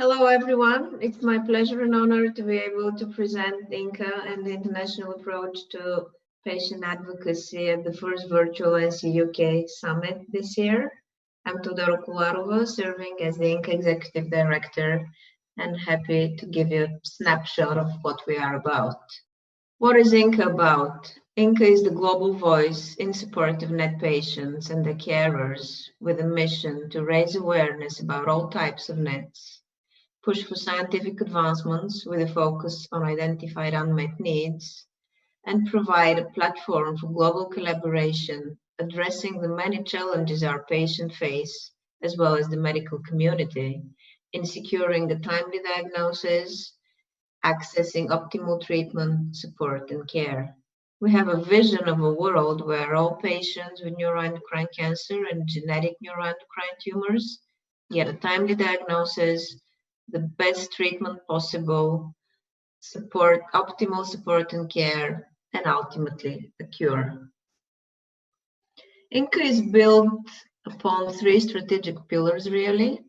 Hello, everyone. It's my pleasure and honor to be able to present INCA and the international approach to patient advocacy at the first virtual NC UK summit this year. I'm Teodora Kolarova, serving as the INCA Executive Director, and happy to give you a snapshot of what we are about. What is INCA about? INCA is the global voice in support of NET patients and their carers with a mission to raise awareness about all types of NETs, push for scientific advancements with a focus on identified unmet needs, and provide a platform for global collaboration addressing the many challenges our patients face, as well as the medical community, in securing a timely diagnosis, accessing optimal treatment, support, and care. We have a vision of a world where all patients with neuroendocrine cancer and genetic neuroendocrine tumors get a timely diagnosis, the best treatment possible, optimal support and care, and ultimately a cure. INCA is built upon three strategic pillars, really: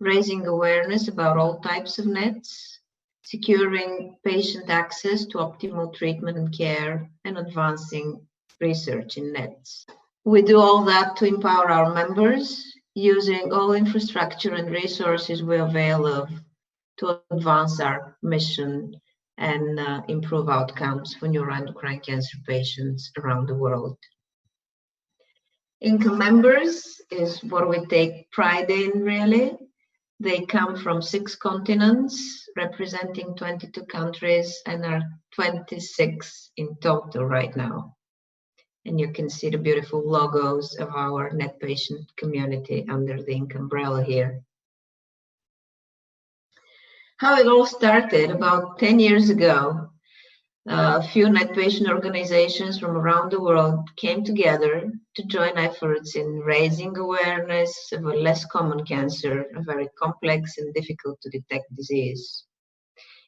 raising awareness about all types of NETs, securing patient access to optimal treatment and care, and advancing research in NETs. We do all that to empower our members, using all infrastructure and resources we avail of to advance our mission and improve outcomes for neuroendocrine cancer patients around the world. INCA members is what we take pride in, really. They come from 6 continents, representing 22 countries, and are 26 in total right now. And you can see the beautiful logos of our NET patient community under the INCA umbrella here. How it all started about 10 years ago, a few NET patient organizations from around the world came together to join efforts in raising awareness of a less common cancer, a very complex and difficult to detect disease.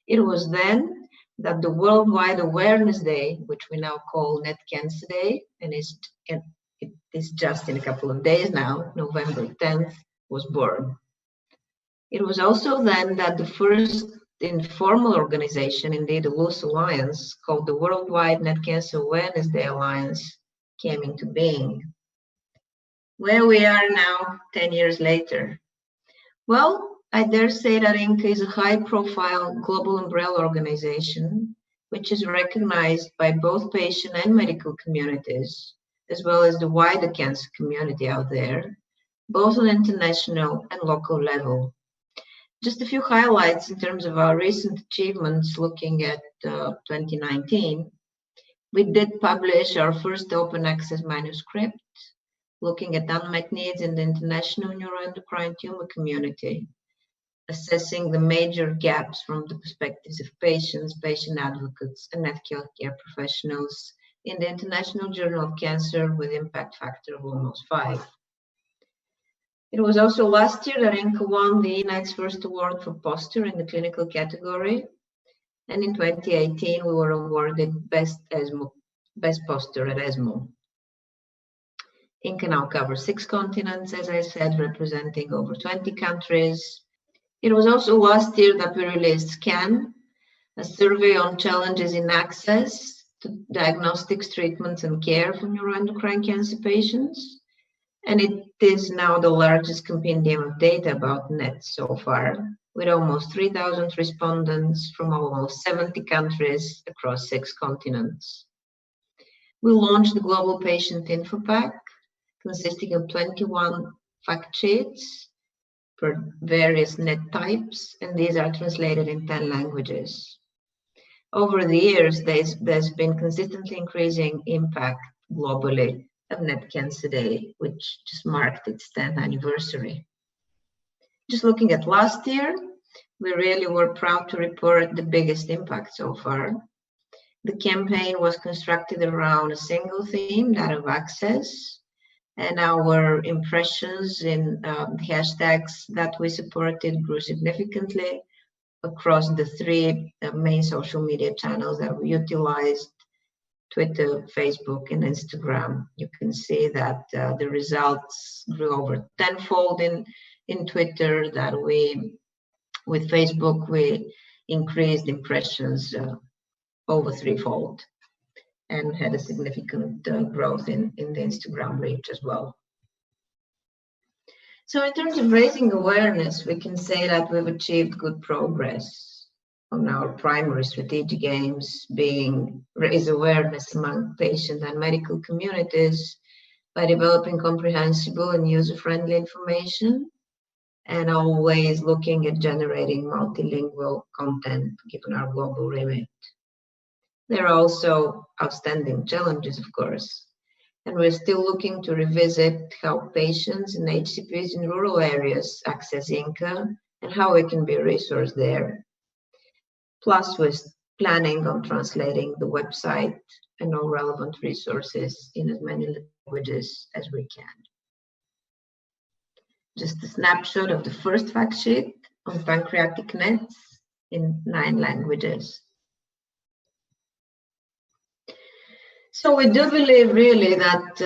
It was then that the Worldwide Awareness Day, which we now call NET Cancer Day, and it is just in a couple of days now, November 10th, was born. It was also then that the first informal organization, indeed a loose alliance, called the Worldwide NET Cancer Awareness Day Alliance, came into being. Where we are now, 10 years later. Well, I dare say that INCA is a high-profile global umbrella organization, which is recognized by both patient and medical communities, as well as the wider cancer community out there, both on international and local level. Just a few highlights in terms of our recent achievements looking at 2019. We did publish our first open access manuscript, looking at unmet needs in the international neuroendocrine tumor community, assessing the major gaps from the perspectives of patients, patient advocates, and healthcare professionals in the International Journal of Cancer with impact factor of almost 5. It was also last year that INCA won the ENITE's first award for poster in the clinical category, and in 2018 we were awarded Best Poster at ESMO. INCA now covers 6 continents, as I said, representing over 20 countries. It was also last year that we released SCAN, a survey on challenges in access to diagnostics, treatments, and care for neuroendocrine cancer patients. And it is now the largest compendium of data about NETs so far, with almost 3,000 respondents from almost 70 countries across 6 continents. We launched the Global Patient Info Pack, consisting of 21 fact sheets for various NET types, and these are translated in 10 languages. Over the years, there's been consistently increasing impact globally of NET Cancer Day, which just marked its 10th anniversary. Just looking at last year, we really were proud to report the biggest impact so far. The campaign was constructed around a single theme, that of access, and our impressions in hashtags that we supported grew significantly across the 3 main social media channels that we utilized: Twitter, Facebook, and Instagram. You can see that the results grew over tenfold in Twitter, that we With Facebook, we increased impressions over threefold and had a significant growth in the Instagram reach as well. So in terms of raising awareness, we can say that we've achieved good progress on our primary strategic aims, being raise awareness among patient and medical communities by developing comprehensible and user-friendly information, and always looking at generating multilingual content given our global remit. There are also outstanding challenges, of course, and we're still looking to revisit how patients and HCPs in rural areas access INCA and how we can be a resource there. Plus, we're planning on translating the website and all relevant resources in as many languages as we can. Just a snapshot of the first fact sheet on pancreatic NETs in 9 languages. So we do believe really that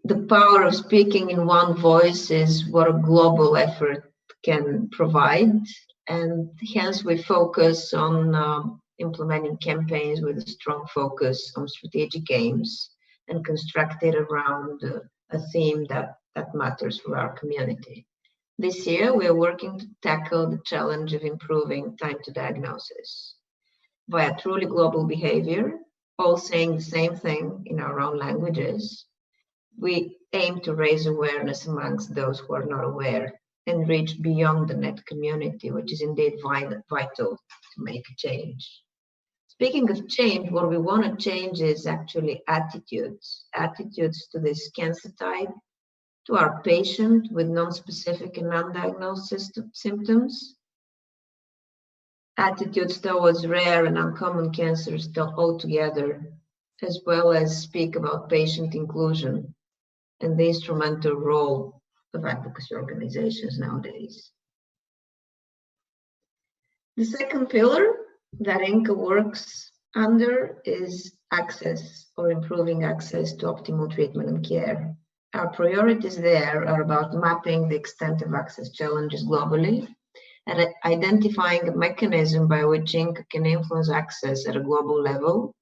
the power of speaking in one voice is what a global effort can provide, and hence we focus on implementing campaigns with a strong focus on strategic aims and constructed around a theme that matters for our community. This year, we are working to tackle the challenge of improving time to diagnosis via truly global behavior, all saying the same thing in our own languages. We aim to raise awareness amongst those who are not aware and reach beyond the NET community, which is indeed vital to make a change. Speaking of change, what we want to change is actually attitudes to this cancer type, to our patient with non-specific and non-diagnosed symptoms, attitudes towards rare and uncommon cancers altogether, as well as speak about patient inclusion and the instrumental role of advocacy organizations nowadays. The second pillar that INCA works under is access, or improving access to optimal treatment and care. Our priorities there are about mapping the extent of access challenges globally and identifying a mechanism by which INCA can influence access at a global level,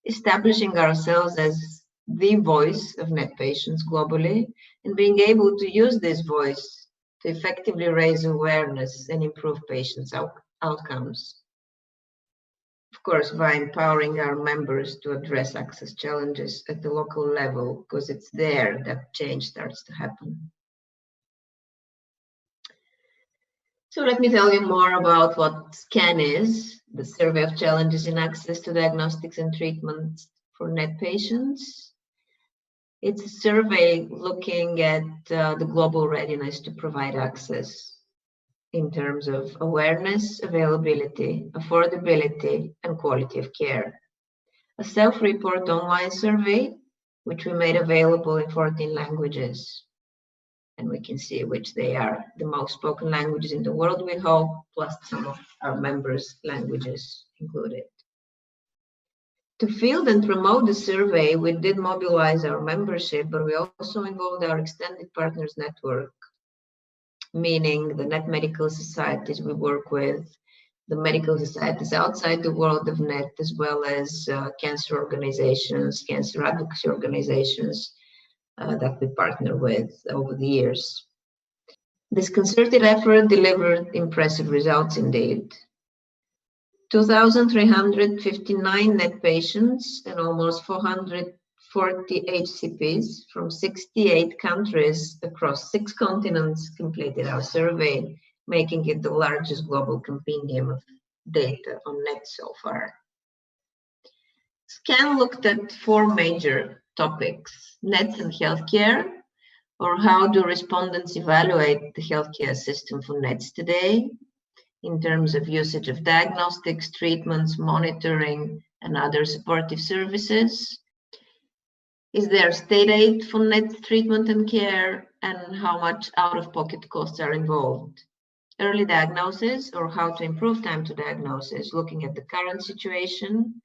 establishing ourselves as the voice of NET patients globally, and being able to use this voice to effectively raise awareness and improve patients' outcomes. Of course, by empowering our members to address access challenges at the local level, because it's there that change starts to happen. So let me tell you more about what SCAN is, the Survey of Challenges in Access to Diagnostics and Treatments for NET Patients. It's a survey looking at the global readiness to provide access in terms of awareness, availability, affordability, and quality of care. A self-report online survey, which we made available in 14 languages. And we can see which they are, the most spoken languages in the world, we hope, plus some of our members' languages included. To field and promote the survey, we did mobilize our membership, but we also involved our extended partners network, meaning the NET medical societies we work with, the medical societies outside the world of NET, as well as cancer organizations, cancer advocacy organizations that we partner with over the years. This concerted effort delivered impressive results indeed. 2,359 NET patients and almost 440 HCPs from 68 countries across 6 continents completed our survey, making it the largest global compendium of data on NET so far. SCAN looked at 4 major topics: NETs and healthcare, or how do respondents evaluate the healthcare system for NETs today in terms of usage of diagnostics, treatments, monitoring, and other supportive services? Is there state aid for NET treatment and care, and how much out-of-pocket costs are involved? Early diagnosis, or how to improve time to diagnosis, looking at the current situation,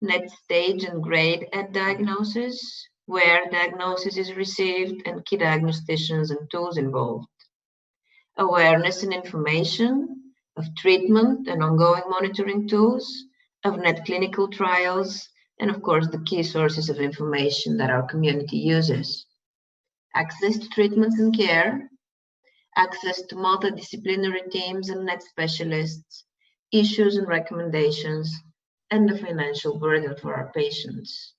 NET stage and grade at diagnosis, where diagnosis is received, and key diagnosticians and tools involved. Awareness and information of treatment and ongoing monitoring tools, of NET clinical trials, and of course the key sources of information that our community uses. Access to treatments and care, access to multidisciplinary teams and NET specialists, issues and recommendations, and the financial burden for our patients.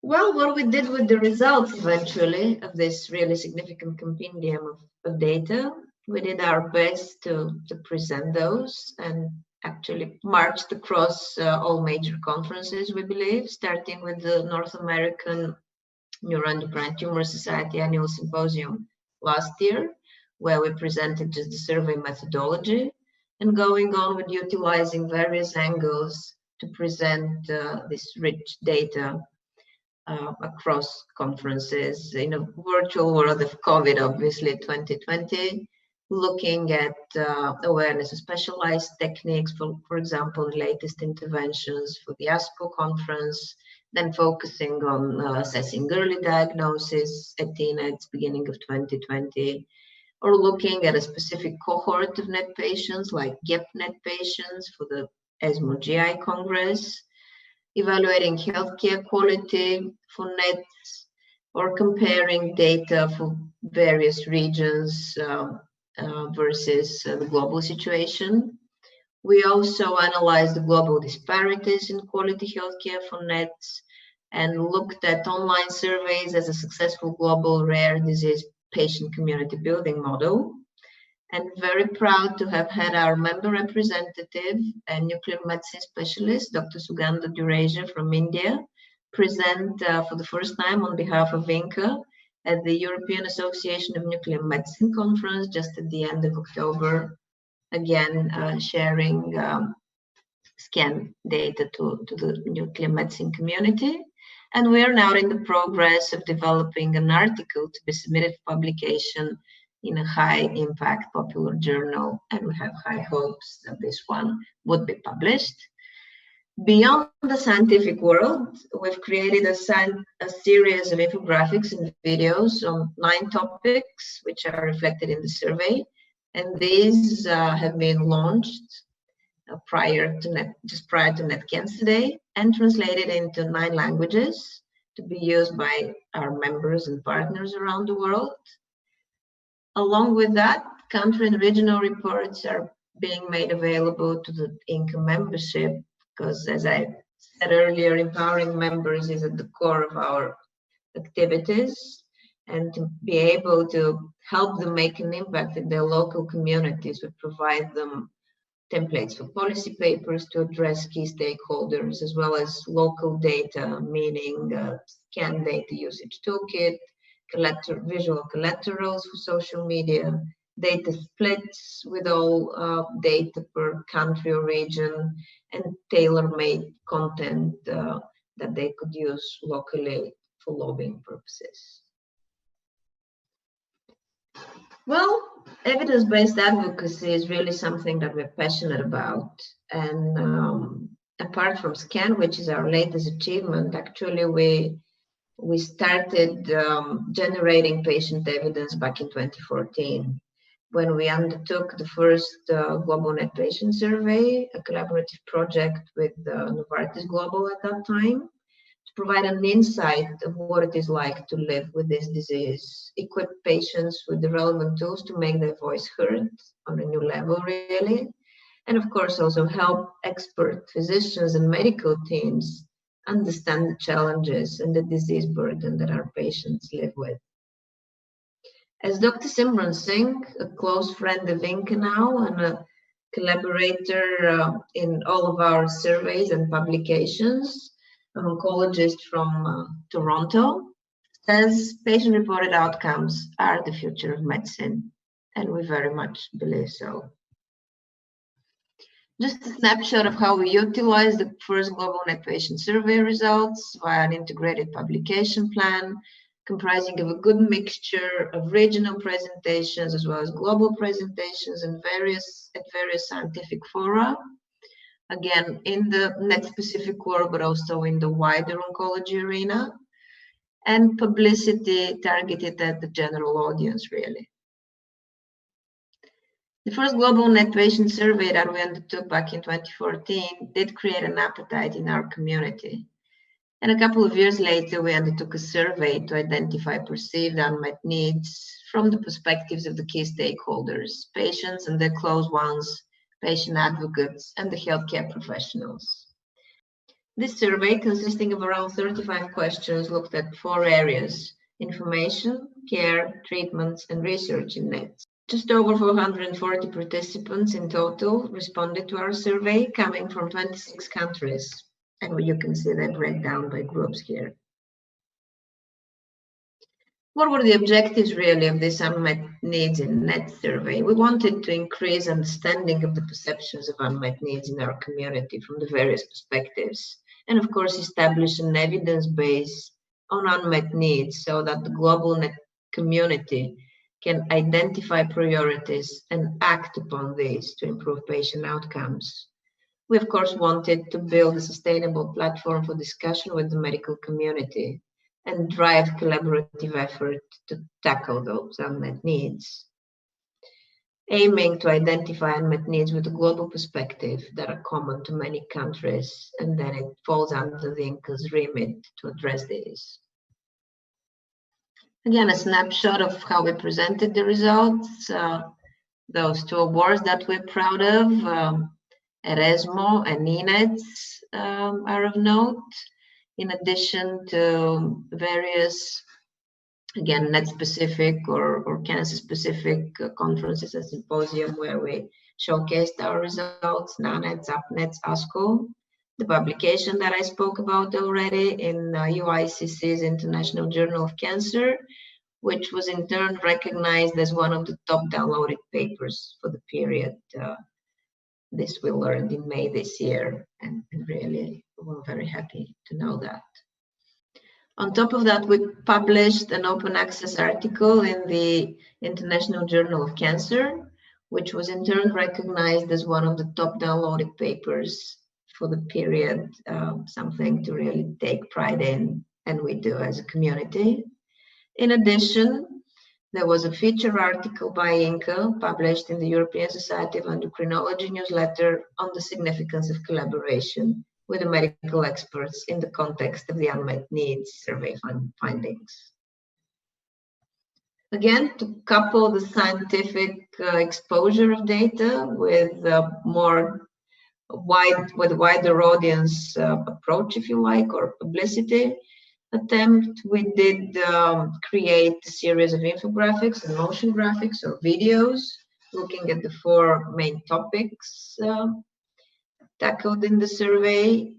Well, what we did with the results eventually of this really significant compendium of data, we did our best to present those and actually marched across all major conferences, we believe, starting with the North American Neuroendocrine Tumor Society Annual Symposium last year, where we presented just the survey methodology, and going on with utilizing various angles to present this rich data across conferences in a virtual world of COVID, obviously 2020, looking at awareness of specialized techniques, for example, latest interventions for the ASCO conference, then focusing on assessing early diagnosis at TNET's beginning of 2020, or looking at a specific cohort of NET patients, like GEP-NET patients for the ESMO GI Congress, evaluating healthcare quality for NETs, or comparing data for various regions versus the global situation. We also analyzed the global disparities in quality healthcare for NETs and looked at online surveys as a successful global rare disease patient community building model. And very proud to have had our member representative and nuclear medicine specialist, Dr. Sugandha Dureja from India, present for the first time on behalf of INCA at the European Association of Nuclear Medicine conference just at the end of October, again sharing scan data to the nuclear medicine community. And we are now in the progress of developing an article to be submitted for publication in a high impact popular journal, and we have high hopes that this one would be published. Beyond the scientific world, we've created a series of infographics and videos on 9 topics, which are reflected in the survey, and these have been launched prior to NET Cancer Day and translated into 9 languages to be used by our members and partners around the world. Along with that, country and regional reports are being made available to the INCA membership because, as I said earlier, empowering members is at the core of our activities, and to be able to help them make an impact in their local communities, we provide them templates for policy papers to address key stakeholders, as well as local data, meaning scan data usage toolkit, visual collaterals for social media, data splits with all data per country or region, and tailor-made content that they could use locally for lobbying purposes. Well, evidence-based advocacy is really something that we're passionate about. And apart from SCAN, which is our latest achievement, actually we started generating patient evidence back in 2014 when we undertook the first Global NET Patient Survey, a collaborative project with Novartis Global at that time, to provide an insight of what it is like to live with this disease, equip patients with the relevant tools to make their voice heard on a new level, really, and of course also help expert physicians and medical teams understand the challenges and the disease burden that our patients live with. As Dr. Simran Singh, a close friend of INCA now and a collaborator in all of our surveys and publications, an oncologist from Toronto, says patient-reported outcomes are the future of medicine, and we very much believe so. Just a snapshot of how we utilize the first Global NET Patient Survey results via an integrated publication plan comprising of a good mixture of regional presentations as well as global presentations and various scientific fora. Again, in the NET-specific world, but also in the wider oncology arena, and publicity targeted at the general audience, really. The first global net patient survey that we undertook back in 2014 did create an appetite in our community. And a couple of years later, we undertook a survey to identify perceived unmet needs from the perspectives of the key stakeholders, patients and their close ones, patient advocates, and the healthcare professionals. This survey, consisting of around 35 questions, looked at 4 areas: information, care, treatments, and research in NETs. Just over 440 participants in total responded to our survey, coming from 26 countries. And you can see they break down by groups here. What were the objectives really of this unmet needs in NET survey? We wanted to increase understanding of the perceptions of unmet needs in our community from the various perspectives, and of course establish an evidence base on unmet needs so that the global NET community can identify priorities and act upon these to improve patient outcomes. We, of course, wanted to build a sustainable platform for discussion with the medical community and drive collaborative effort to tackle those unmet needs, aiming to identify unmet needs with a global perspective that are common to many countries, and then it falls under the INCA's remit to address these. Again, a snapshot of how we presented the results. Those 2 awards that we're proud of, ERESMO and ENETS are of note, in addition to various, again, NET-specific or cancer-specific conferences and symposium where we showcased our results, NANETS, UPNETS, ASCO, the publication that I spoke about already in UICC's International Journal of Cancer, which was in turn recognized as one of the top downloaded papers for the period. This we learned in May this year, and really we're very happy to know that. On top of that, we published an open access article in the International Journal of Cancer, which was in turn recognized as one of the top downloaded papers for the period, something to really take pride in, and we do as a community. In addition, there was a feature article by INCA published in the European Society of Endocrinology newsletter on the significance of collaboration with the medical experts in the context of the unmet needs survey findings. Again, to couple the scientific exposure of data with wider audience approach, if you like, or publicity attempt, we did create a series of infographics and motion graphics or videos looking at the 4 main topics tackled in the survey.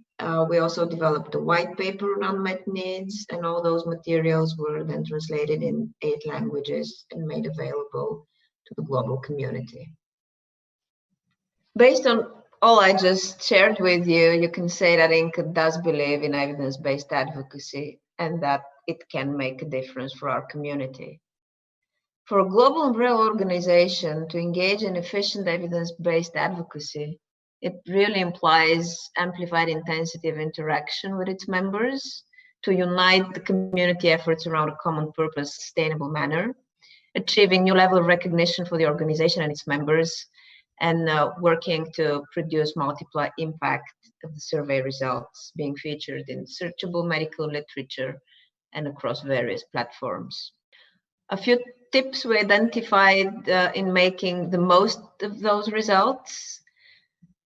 We also developed a white paper on unmet needs, and all those materials were then translated in 8 languages and made available to the global community. Based on all I just shared with you, you can say that INCA does believe in evidence-based advocacy and that it can make a difference for our community. For a global umbrella organization to engage in efficient evidence-based advocacy, it really implies amplified intensity of interaction with its members to unite the community efforts around a common purpose, sustainable manner, achieving new level of recognition for the organization and its members, and working to produce multiply impact of the survey results being featured in searchable medical literature and across various platforms. A few tips we identified in making the most of those results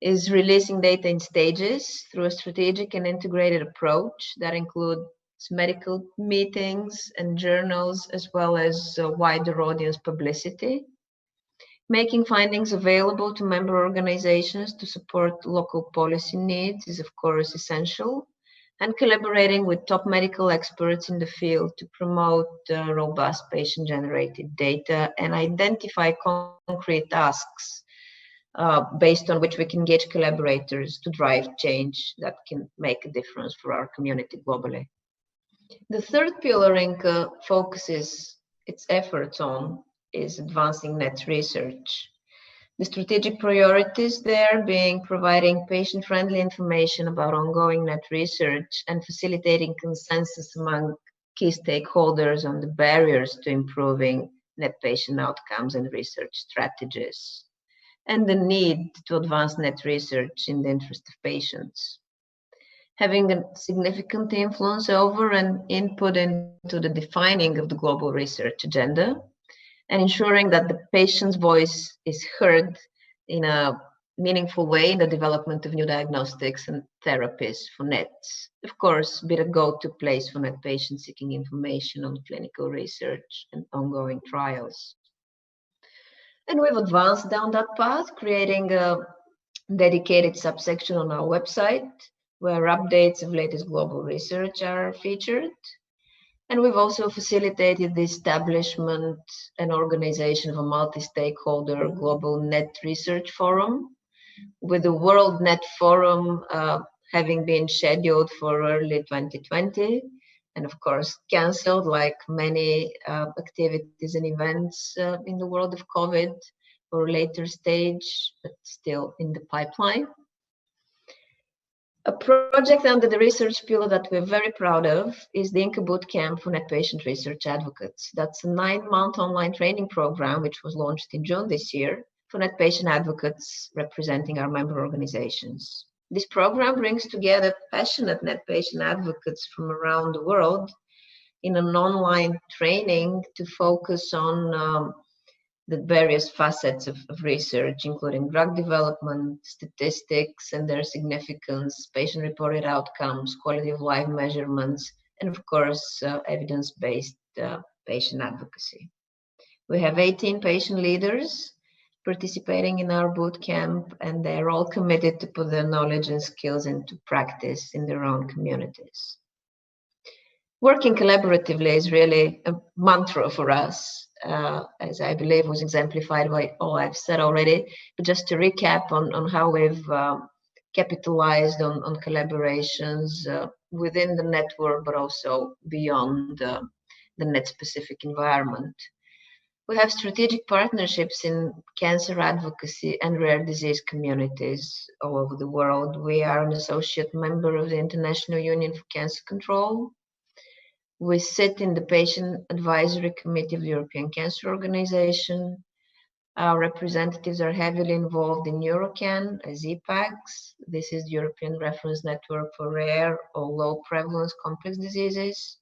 is releasing data in stages through a strategic and integrated approach that includes medical meetings and journals, as well as wider audience publicity. Making findings available to member organizations to support local policy needs is, of course, essential, and collaborating with top medical experts in the field to promote robust patient-generated data and identify concrete tasks based on which we can engage collaborators to drive change that can make a difference for our community globally. The third pillar INCA focuses its efforts on is advancing NET research. The strategic priorities there being providing patient-friendly information about ongoing NET research and facilitating consensus among key stakeholders on the barriers to improving NET patient outcomes and research strategies. and the need to advance NET research in the interest of patients. Having a significant influence over and input into the defining of the global research agenda, and ensuring that the patient's voice is heard in a meaningful way in the development of new diagnostics and therapies for NETs. Of course, be a go-to place for NET patients seeking information on clinical research and ongoing trials. And we've advanced down that path, creating a dedicated subsection on our website where updates of latest global research are featured. And we've also facilitated the establishment and organization of a multi-stakeholder global NET research forum, with the World NET Forum having been scheduled for early 2020, and of course cancelled like many activities and events in the world of COVID or later stage, but still in the pipeline. A project under the research pillar that we're very proud of is the INCA Bootcamp for NET Patient Research Advocates. That's a 9-month online training program which was launched in June this year for NET patient advocates representing our member organizations. This program brings together passionate NET patient advocates from around the world in an online training to focus on the various facets of research, including drug development, statistics and their significance, patient-reported outcomes, quality of life measurements, and of course, evidence-based patient advocacy. We have 18 patient leaders participating in our bootcamp, and they're all committed to put their knowledge and skills into practice in their own communities. Working collaboratively is really a mantra for us, as I believe was exemplified by all I've said already. But just to recap on how we've capitalized on collaborations within the network, but also beyond the NET-specific environment. We have strategic partnerships in cancer advocacy and rare disease communities all over the world. We are an associate member of the International Union for Cancer Control. We sit in the Patient Advisory Committee of the European Cancer Organization. Our representatives are heavily involved in EuroCan as EPACs. This is the European Reference Network for Rare or Low Prevalence Complex Diseases.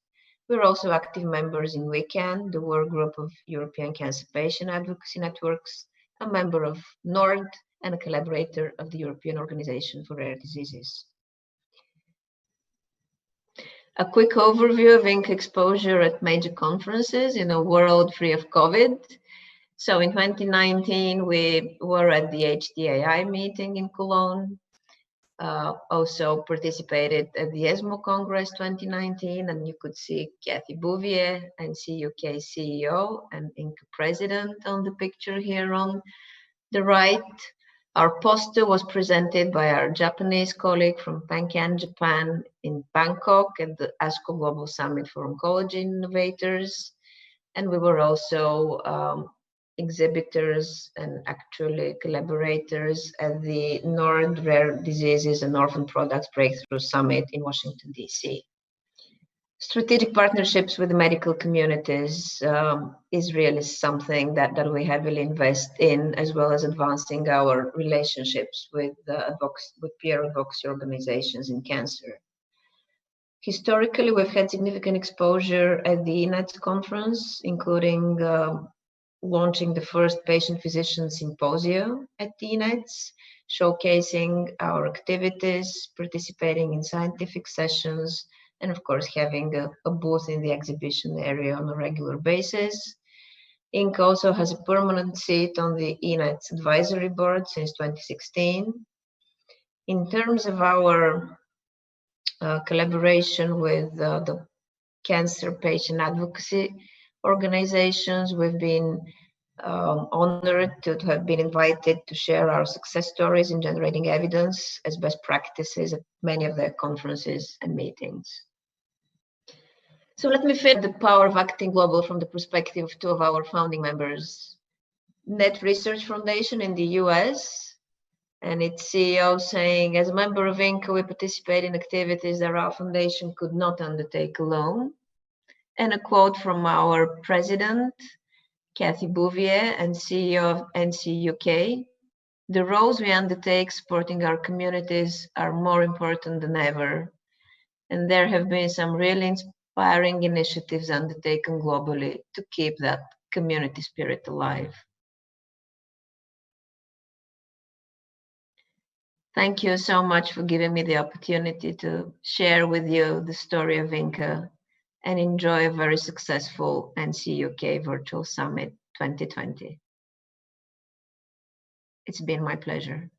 We're also active members in WeCan, the work group of European Cancer Patient Advocacy Networks, a member of NORD, and a collaborator of the European Organization for Rare Diseases. A quick overview of INCA exposure at major conferences in a world free of COVID. So in 2019, we were at the HDAI meeting in Cologne, also participated at the ESMO Congress 2019, and you could see Cathy Bouvier, NCUK CEO and INCA president on the picture here on the right. Our poster was presented by our Japanese colleague from PanCan Japan in Bangkok at the ASCO Global Summit for Oncology Innovators. And we were also exhibitors and actually collaborators at the NORD Rare Diseases and Orphan Products Breakthrough Summit in Washington, D.C. Strategic partnerships with the medical communities is really something that we heavily invest in, as well as advancing our relationships with peer advocacy organizations in cancer. Historically, we've had significant exposure at the INETS conference, including launching the first patient-physician symposium at the INETS, showcasing our activities, participating in scientific sessions, and of course having a booth in the exhibition area on a regular basis. INCA also has a permanent seat on the INETS advisory board since 2016. In terms of our collaboration with the cancer patient advocacy organizations, we've been honored to have been invited to share our success stories in generating evidence as best practices at many of their conferences and meetings. So let me fit the power of acting global from the perspective of two of our founding members. NET Research Foundation in the US and its CEO saying, as a member of INCA, we participate in activities that our foundation could not undertake alone. And a quote from our president, Cathy Bouvier, and CEO of NCUK, The roles we undertake supporting our communities are more important than ever, and there have been some really inspiring initiatives undertaken globally to keep that community spirit alive. Thank you so much for giving me the opportunity to share with you the story of INCA, and enjoy a very successful NC UK Virtual Summit 2020. It's been my pleasure.